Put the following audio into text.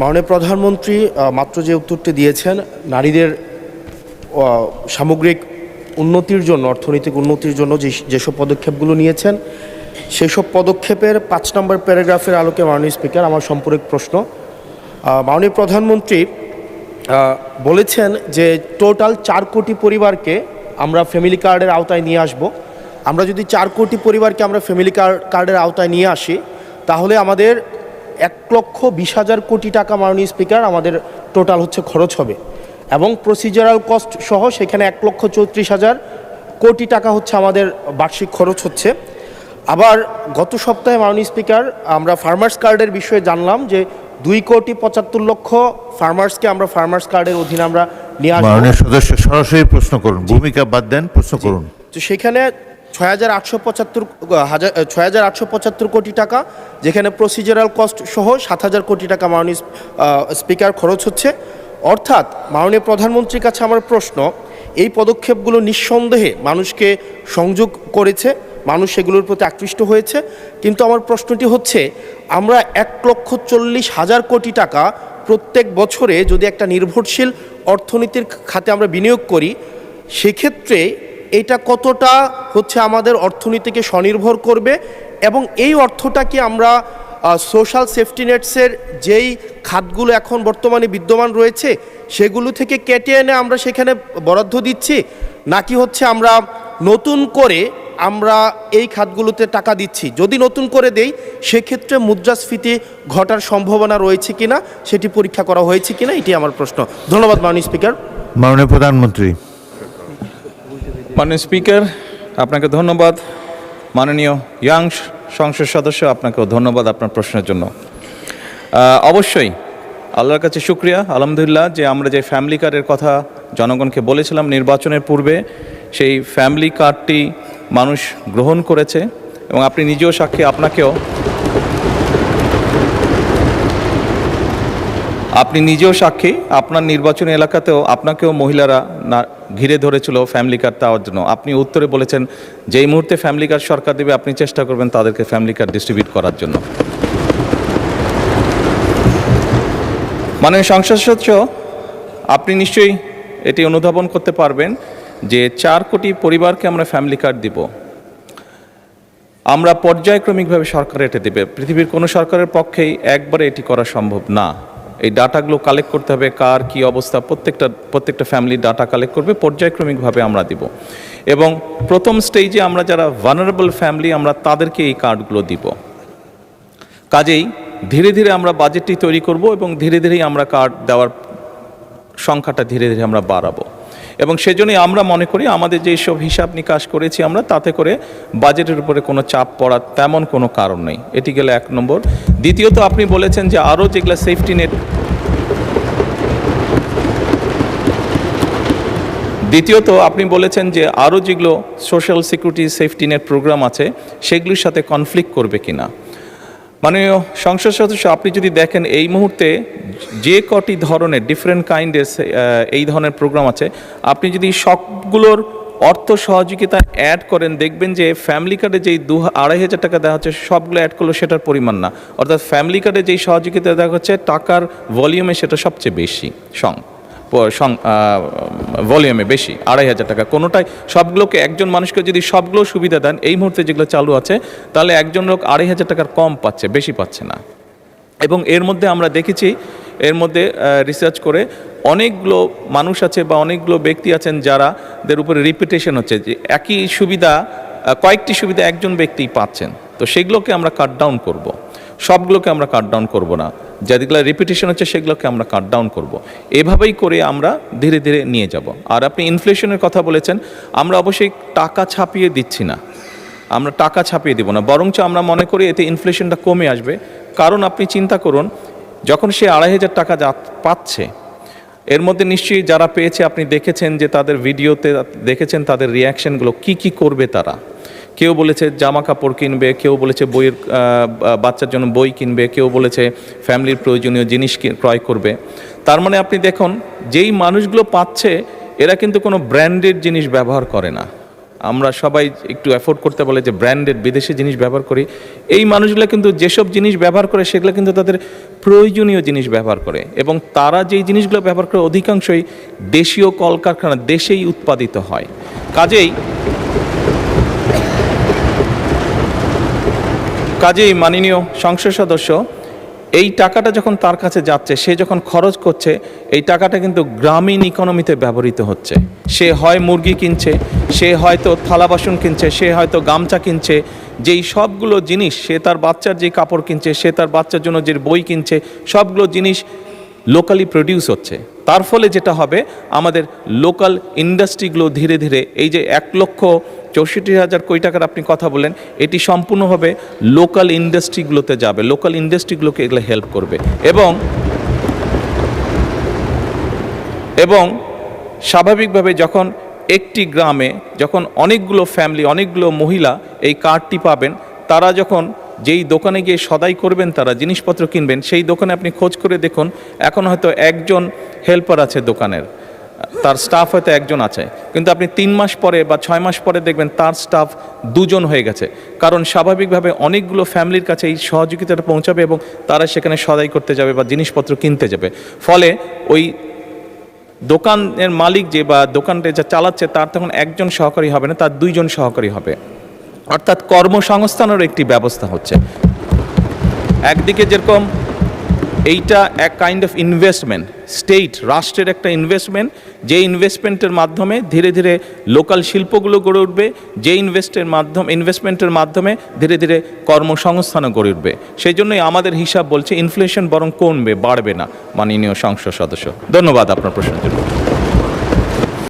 মাননীয় প্রধানমন্ত্রী মাত্র যে উত্তরটি দিয়েছেন, নারীদের সামগ্রিক উন্নতির জন্য, অর্থনৈতিক উন্নতির জন্য যেসব পদক্ষেপগুলো নিয়েছেন, সেসব পদক্ষেপের 5 নম্বর প্যারাগ্রাফের আলোকে মাননীয় স্পিকার, আমার সম্পূরক প্রশ্ন। মাননীয় প্রধানমন্ত্রী বলেছেন যে টোটাল 4 কোটি পরিবারকে আমরা ফ্যামিলি কার্ডের আওতায় নিয়ে আসব। আমরা যদি 4 কোটি পরিবারকে আমরা ফ্যামিলি কার্ডের আওতায় নিয়ে আসি, তাহলে আমাদের 1,20,000 কোটি টাকা মাননীয় স্পিকার আমাদের টোটাল খরচ হবে, এবং প্রসিজারাল কস্ট সহ সেখানে 1,34,000 কোটি টাকা আমাদের বার্ষিক খরচ হচ্ছে। আবার গত সপ্তাহে মাননীয় স্পিকার আমরা ফার্মার্স কার্ডের বিষয়ে জানলাম যে 2,75,00,000 ফার্মার্সকে আমরা ফার্মার্স কার্ডের অধীনে আমরা নিয়ে আসবো। মাননীয় সদস্য সরাসরি প্রশ্ন করুন, ভূমিকা বাদ দেন, প্রশ্ন করুন। তো সেখানে 6,875 কোটি টাকা, যেখানে প্রসিজারাল কস্ট সহ 7,000 কোটি টাকা মাননীয় স্পিকার খরচ হচ্ছে। অর্থাৎ মাননীয় প্রধানমন্ত্রীর কাছে আমার প্রশ্ন, এই পদক্ষেপগুলো নিঃসন্দেহে মানুষকে সংযোগ করেছে, মানুষ সেগুলোর প্রতি আকৃষ্ট হয়েছে, কিন্তু আমার প্রশ্নটি হচ্ছে, আমরা 1,40,000 কোটি টাকা প্রত্যেক বছরে যদি একটা নির্ভরশীল অর্থনীতির খাতে আমরা বিনিয়োগ করি, সেক্ষেত্রে এটা কতটা আমাদের অর্থনীতিকে স্বনির্ভর করবে, এবং এই অর্থটা কি আমরা সোশ্যাল সেফটি নেটসের যেই খাতগুলো এখন বর্তমানে বিদ্যমান রয়েছে সেগুলো থেকে কেটে এনে আমরা সেখানে বরাদ্দ দিচ্ছি, নাকি আমরা নতুন করে আমরা এই খাতগুলোতে টাকা দিচ্ছি? যদি নতুন করে দেই, সেক্ষেত্রে মুদ্রাস্ফীতি ঘটার সম্ভাবনা রয়েছে কিনা সেটি পরীক্ষা করা হয়েছে কিনা, এটি আমার প্রশ্ন। ধন্যবাদ মাননীয় স্পিকার। মাননীয় প্রধানমন্ত্রী। মাননীয় স্পিকার, আপনাকে ধন্যবাদ। মাননীয় সংসদ সদস্য, আপনাকেও ধন্যবাদ আপনার প্রশ্নের জন্য। অবশ্যই আল্লাহর কাছে শুকরিয়া, আলহামদুলিল্লাহ, যে আমরা যে ফ্যামিলি কার্ডের কথা জনগণকে বলেছিলাম নির্বাচনের পূর্বে, সেই ফ্যামিলি কার্ডটি মানুষ গ্রহণ করেছে, এবং আপনি নিজেও সাক্ষী, আপনি নিজেও সাক্ষী, আপনার নির্বাচনী এলাকাতেও আপনাকেও মহিলারা ঘিরে ধরেছিল ফ্যামিলি কার্ড দেওয়ার জন্য। আপনি উত্তরে বলেছেন যেই মুহূর্তে ফ্যামিলি কার্ড সরকার দেবে আপনি চেষ্টা করবেন তাদেরকে ফ্যামিলি কার্ড ডিস্ট্রিবিউট করার জন্য। মাননীয় সংসদ সদস্য, আপনি নিশ্চয়ই এটি অনুধাবন করতে পারবেন যে 4 কোটি পরিবারকে আমরা ফ্যামিলি কার্ড দিব। আমরা পর্যায়ক্রমিকভাবে সরকার এটা দেবে। পৃথিবীর কোনো সরকারের পক্ষেই একবারে এটি করা সম্ভব না। এই ডাটাগুলো কালেক্ট করতে হবে, কার কী অবস্থা, প্রত্যেকটা ফ্যামিলির ডাটা কালেক্ট করবে, পর্যায়ক্রমিকভাবে আমরা দিব। এবং প্রথম স্টেজে আমরা যারা ভালনারেবল ফ্যামিলি, আমরা তাদেরকে এই কার্ডগুলো দিব। কাজেই ধীরে ধীরে আমরা বাজেটটি তৈরি করব, এবং ধীরে ধীরেই আমরা কার্ড দেওয়ার সংখ্যাটা ধীরে ধীরে আমরা বাড়াবো। এবং সেজন্যই আমরা মনে করি আমাদের যেই সব হিসাব নিকাশ করেছি আমরা, তাতে করে বাজেটের উপরে কোনো চাপ পড়ার তেমন কোনো কারণ নেই। এটি গেলে 1 নম্বর। দ্বিতীয়ত, আপনি বলেছেন যে আরও যেগুলো সেফটি নেট, যেগুলো social security safety net program আছে সেগুলির সাথে কনফ্লিক্ট করবে কিনা। মাননীয় সংসদ সদস্য, আপনি যদি দেখেন এই মুহূর্তে যে কটি ধরনের ডিফারেন্ট কাইন্ডের এই ধরনের প্রোগ্রাম আছে, আপনি যদি সবগুলোর অর্থ সহযোগিতা অ্যাড করেন, দেখবেন যে ফ্যামিলি কার্ডে যেই 2,500 টাকা দেওয়া হচ্ছে সবগুলো অ্যাড করলেও সেটার পরিমাণ না। অর্থাৎ ফ্যামিলি কার্ডে যেই সহযোগিতা দেওয়া হচ্ছে টাকার ভলিউমে সেটা সবচেয়ে বেশি, ভলিউমে বেশি, 2,500 টাকা কোনোটাই। সবগুলোকে একজন মানুষকে যদি সবগুলো সুবিধা দেন এই মুহূর্তে যেগুলো চালু আছে, তাহলে একজন লোক 2,500 টাকার কম পাচ্ছে, বেশি পাচ্ছে না। এবং এর মধ্যে আমরা দেখেছি, এর মধ্যে রিসার্চ করে অনেকগুলো মানুষ আছে বা অনেকগুলো ব্যক্তি আছেন যাদের উপরে রিপিটেশন হচ্ছে, যে একই সুবিধা, কয়েকটি সুবিধা একজন ব্যক্তি পাচ্ছেন। তো সেগুলোকে আমরা কাট ডাউন করব, সবগুলোকে আমরা কাট ডাউন করব না, যেগুলো রিপিটেশন হচ্ছে সেগুলোকে আমরা কাট ডাউন করব। এভাবেই করে আমরা ধীরে ধীরে নিয়ে যাব। আর আপনি ইনফ্লেশনের কথা বলেছেন, আমরা অবশ্যই টাকা ছাপিয়ে দিচ্ছি না, আমরা টাকা ছাপিয়ে দিব না, বরঞ্চ আমরা মনে করি এতে ইনফ্লেশনটা কমে আসবে। কারণ আপনি চিন্তা করুন, যখন সে 2,500 টাকা পাচ্ছে, এর মধ্যে নিশ্চয়ই যারা পেয়েছে আপনি দেখেছেন যে তাদের ভিডিওতে দেখেছেন তাদের রিয়াকশানগুলো, কি করবে তারা। কেউ বলেছে জামা কাপড় কিনবে, কেউ বলেছে বাচ্চার জন্য বই কিনবে, কেউ বলেছে ফ্যামিলির প্রয়োজনীয় জিনিস ক্রয় করবে। তার মানে আপনি দেখুন, যেই মানুষগুলো পাচ্ছে এরা কিন্তু কোনো ব্র্যান্ডেড জিনিস ব্যবহার করে না, আমরা সবাই একটু অ্যাফোর্ড করতে বলে যে ব্র্যান্ডেড বিদেশি জিনিস ব্যবহার করি, এই মানুষগুলো কিন্তু যেসব জিনিস ব্যবহার করে সেগুলো কিন্তু তাদের প্রয়োজনীয় জিনিস ব্যবহার করে, এবং তারা যেই জিনিসগুলো ব্যবহার করে অধিকাংশই দেশীয় কলকারখানা দেশেই উৎপাদিত হয়। কাজেই মাননীয় সংসদ সদস্য, এই টাকাটা যখন তার কাছে যাচ্ছে, সে যখন খরচ করছে, এই টাকাটা কিন্তু গ্রামীণ ইকোনমিতে ব্যবহৃত হচ্ছে। সে হয় মুরগি কিনছে, সে হয়তো থালা বাসন কিনছে, সে হয়তো গামছা কিনছে, যেই সবগুলো জিনিস, সে তার বাচ্চার যে কাপড় কিনছে, সে তার বাচ্চার জন্য যে বই কিনছে, সবগুলো জিনিস লোকালি প্রডিউস হচ্ছে। তার ফলে যেটা হবে, আমাদের লোকাল ইন্ডাস্ট্রিগুলো ধীরে ধীরে, এই যে 1,64,000 কোটি টাকার আপনি কথা বলেন, এটি সম্পূর্ণভাবে লোকাল ইন্ডাস্ট্রিগুলোতে যাবে, লোকাল ইন্ডাস্ট্রিগুলোকে এগুলো হেল্প করবে। এবং স্বাভাবিকভাবে যখন একটি গ্রামে যখন অনেকগুলো ফ্যামিলি, অনেকগুলো মহিলা এই কার্ডটি পাবেন, তারা যখন যেই দোকানে গিয়ে সদাই করবেন, তারা জিনিসপত্র কিনবেন, সেই দোকানে আপনি খোঁজ করে দেখুন, এখন হয়তো একজন হেল্পার আছে দোকানের, তার স্টাফ হয়তো একজন আছে, কিন্তু আপনি 3 মাস পরে বা 6 মাস পরে দেখবেন তার স্টাফ 2 জন হয়ে গেছে। কারণ স্বাভাবিকভাবে অনেকগুলো ফ্যামিলির কাছে এই সহযোগিতাটা পৌঁছাবে এবং তারা সেখানে সদাই করতে যাবে বা জিনিসপত্র কিনতে যাবে। ফলে ওই দোকানের মালিক যে বা দোকানটা যা চালাচ্ছে, তার তখন একজন সহকারী হবে না, তার 2 জন সহকারী হবে। অর্থাৎ কর্মসংস্থানেরও একটি ব্যবস্থা হচ্ছে। একদিকে যেরকম এইটা এক কাইন্ড অফ ইনভেস্টমেন্ট, স্টেট রাষ্ট্রের একটা ইনভেস্টমেন্ট, যে ইনভেস্টমেন্টের মাধ্যমে ধীরে ধীরে লোকাল শিল্পগুলো গড়ে উঠবে, যে ইনভেস্টমেন্টের মাধ্যমে ধীরে ধীরে কর্মসংস্থানও গড়ে উঠবে। সেই জন্যই আমাদের হিসাব বলছে ইনফ্লেশন বরং কমবে, বাড়বে না। মাননীয় সংসদ সদস্য, ধন্যবাদ আপনার প্রশ্নের জন্য।